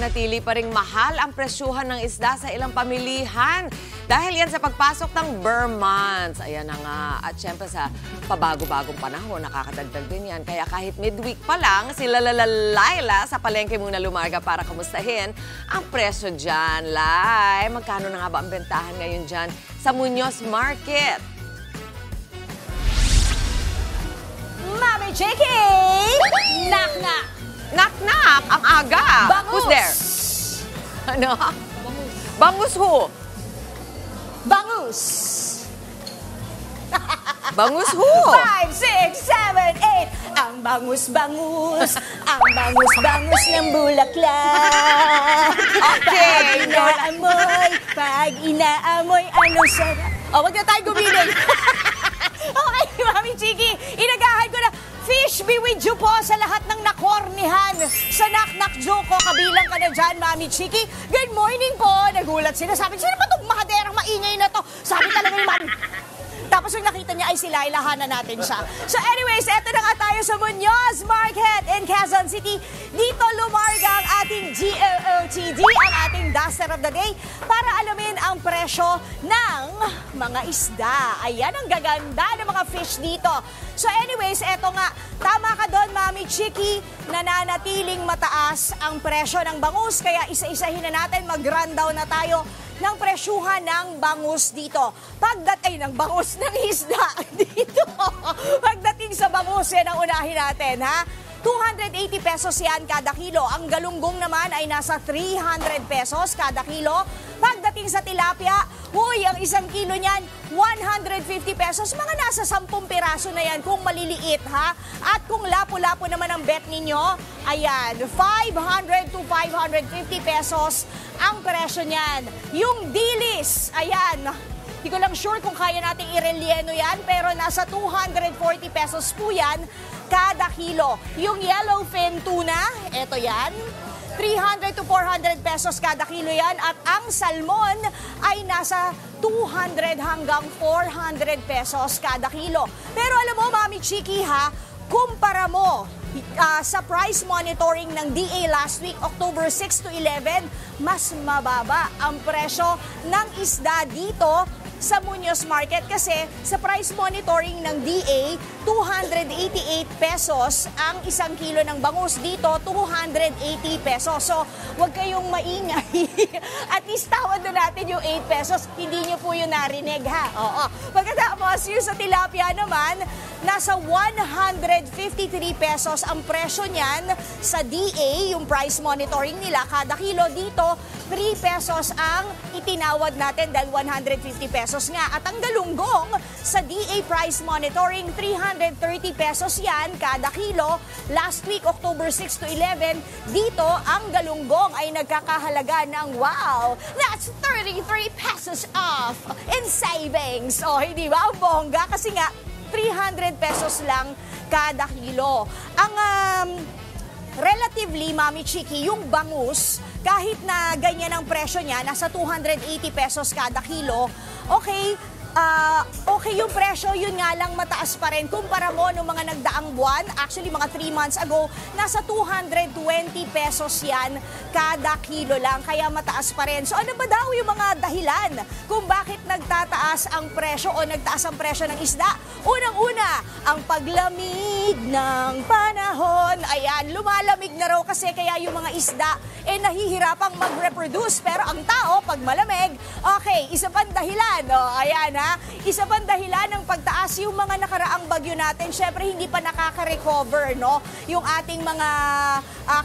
nananatili pa ring mahal ang presyuhan ng isda sa ilang pamilihan. Dahil yan sa pagpasok ng Burr months. Ayan na nga. At syempre sa pabago-bagong panahon, nakakadagdag din yan. Kaya kahit midweek pa lang, sila Laila sa palengke muna lumarga para kamustahin ang presyo dyan. Lai, magkano na nga ba ang bentahan ngayon dyan sa Muñoz Market? Mami Chiki! Knock-knock! Knock-knock! Ang aga! Bangus! Who's there? Ano? Bangus who? Bangus! Bangus who? 5, 6, 7, 8! Ang bangus-bangus! Ang bangus-bangus ng bulaklak! Okay! Pag inaamoy, ano sarap? O, wag na tayo gumiling! Okay, Mami Chiki, inagahan ko na. Fish be with you po sa lahat ng nakornihan. Sa knock-knock joke ko, kabilang ka na dyan, Mami Chiki. Good morning po. Nagulat sila. Sabi, sino ba itong makaderang maingay na to? Sabi talaga ni Mami. Tapos yung nakita niya ay si Laila, hanan natin siya. So anyways, eto na nga tayo sa Muñoz Market in Quezon City. Dito lumarga ang ating GOOTD, ang ating Duster of the Day, para alamin ang presyo ng mga isda. Ayan ang gaganda ng mga fish dito. So anyways, eto nga, tama ka doon, Mami Chiki, nananatiling mataas ang presyo ng bangus. Kaya isa-isahin na natin, mag-rundown na tayo ng presyuhan ng bangus dito. Ng bangus ng isda dito. Pagdating sa bangus, yan ang unahin natin, ha? 280 pesos yan kada kilo. Ang galunggong naman ay nasa 300 pesos kada kilo. Pagdating sa tilapia, ang isang kilo niyan, 150 pesos. Mga nasa 10 piraso na yan kung maliliit, ha? At kung lapo-lapo naman ang bet ninyo, ayan, 500 to 550 pesos ang presyo niyan. Yung dilis, ayan, hindi ko lang sure kung kaya nating irelyeno yan, pero nasa 240 pesos po yan kada kilo. Yung yellowfin tuna, eto yan, 300 to 400 pesos kada kilo yan. At ang salmon ay nasa 200 hanggang 400 pesos kada kilo. Pero alam mo, Mami Chiki, ha, kumpara mo sa price monitoring ng DA last week, October 6 to 11, mas mababa ang presyo ng isda dito sa Muñoz Market kasi sa price monitoring ng DA, 288 pesos ang isang kilo ng bangus. Dito, 280 pesos. So, huwag kayong maingay. At least tawad na natin yung 8 pesos. Hindi nyo po yun narinig, ha? Oo. Pagkatapos, yung sa tilapia naman, nasa 153 pesos ang presyo niyan sa DA, yung price monitoring nila kada kilo. Dito, 3 pesos ang itinawad natin dahil 150 pesos nga. At ang galunggong sa DA price monitoring, 330 pesos yan kada kilo. Last week, October 6 to 11, dito ang galunggong ay nagkakahalaga ng wow, that's 33 pesos off in savings. O, hindi ba? Ang bongga kasi nga, 300 pesos lang kada kilo. Ang relatively, Mami Chiki, yung bangus, kahit na ganyan ang presyo niya, nasa 280 pesos kada kilo, okay yung presyo, yun nga lang mataas pa rin. Kumpara mo nung mga nagdaang buwan, actually mga 3 months ago, nasa 220 pesos yan kada kilo lang, kaya mataas pa rin. So ano ba daw yung mga dahilan kung bakit nagtataas ang presyo o nagtaas ang presyo ng isda? Unang-una, ang paglamig ng panahon. Ayan, lumalamig na raw kasi kaya yung mga isda nahihirapang mag-reproduce. Pero ang tao, pag malamig, okay, isa pang dahilan. Ayan, ha? Isa pang dahilan ng pagtaas yung mga nakaraang bagyo natin. Syempre, hindi pa nakaka-recover, no? Yung ating mga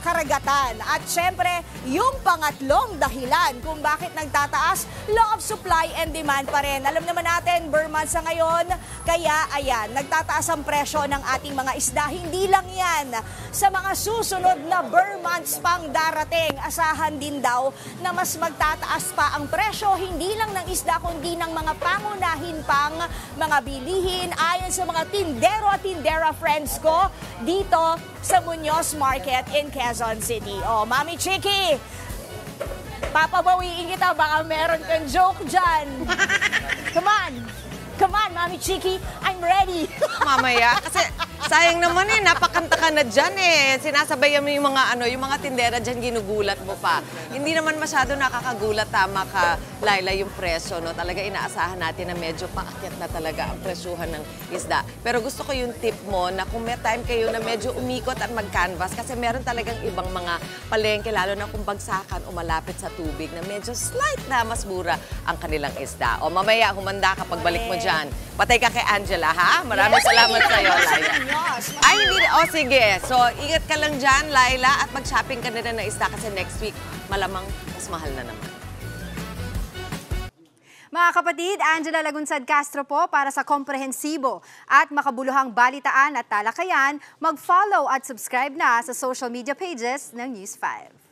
karagatan. At syempre, yung pangatlong dahilan kung bakit nagtataas, law of supply and demand pa rin. Alam naman natin, Burr months sa ngayon, kaya ayan, nagtataas ang presyo ng ating mga isda. Hindi lang yan. Sa mga susunod na Burr months pang darating, asahan din daw na mas magtataas pa ang presyo, hindi lang ng isda, kundi ng mga pangunahin pang mga bilihin. Ayon sa mga tindero at tindera friends ko dito sa Muñoz Market in Quezon City. O, Mami Chiki, papabawiin kita, baka meron kang joke dyan. Come on, Mami Chiki, I'm ready. Mamaya, kasi Sayang naman napakanta ka na dyan Sinasabayan mo yung mga tindera dyan, ginugulat mo pa. Hindi naman masyado nakakagulat, tama ka, Laila, yung presyo, no? Talaga inaasahan natin na medyo paakyat na talaga ang presyuhan ng isda. Pero gusto ko yung tip mo na kung may time kayo na medyo umikot at mag-canvas, kasi meron talagang ibang mga palengke, lalo na kung bagsakan o malapit sa tubig, na medyo slight na mas mura ang kanilang isda. O mamaya, humanda ka pagbalik mo dyan. Patay ka kay Angela, ha? Maraming salamat sa'yo, Laila. Ay, hindi. O, sige. So, ingat ka lang dyan, Laila, at mag-shopping ka na rin ng isda kasi next week, malamang mas mahal na naman. Mga kapatid, Angela Lagunsad Castro po para sa komprehensibo at makabuluhang balitaan at talakayan. Mag-follow at subscribe na sa social media pages ng News 5.